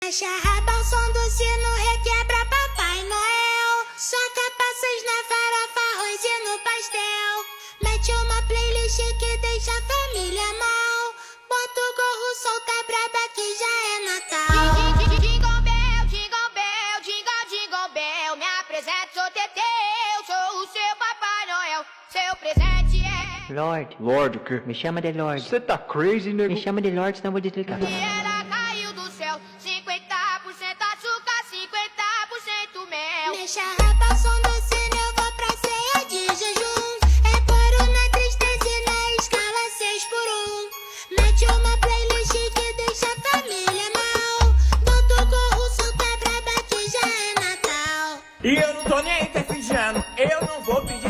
Mexe a raba ao som do sino, requebra Papai Noel. Soca passas na farofa, arroz e no pastel. Mete uma playlist que deixa a família mal. Bota o gorro, solta a braba que já é Natal. Jingle bell, jingle bell, jingle, jingle bell. Me apresento, sou Teteu, sou o seu Papai Noel. Seu presente é... Lord, Lorde o quê? me chama de Lord. Você tá crazy, nego? Me chama de Lord, senão eu vou desligar. E ela caiu do céu, 50% açúcar, 50% mel. Mexe a raba ao som do sino, eu vou pra ceia de jejum. É puro na tristeza e na escala 6 por 1. Mete uma playlist que deixa a família mal. Bota o gorro, solta a braba que já é Natal. E eu não tô nem aí, tá fingindo. Eu não vou pedir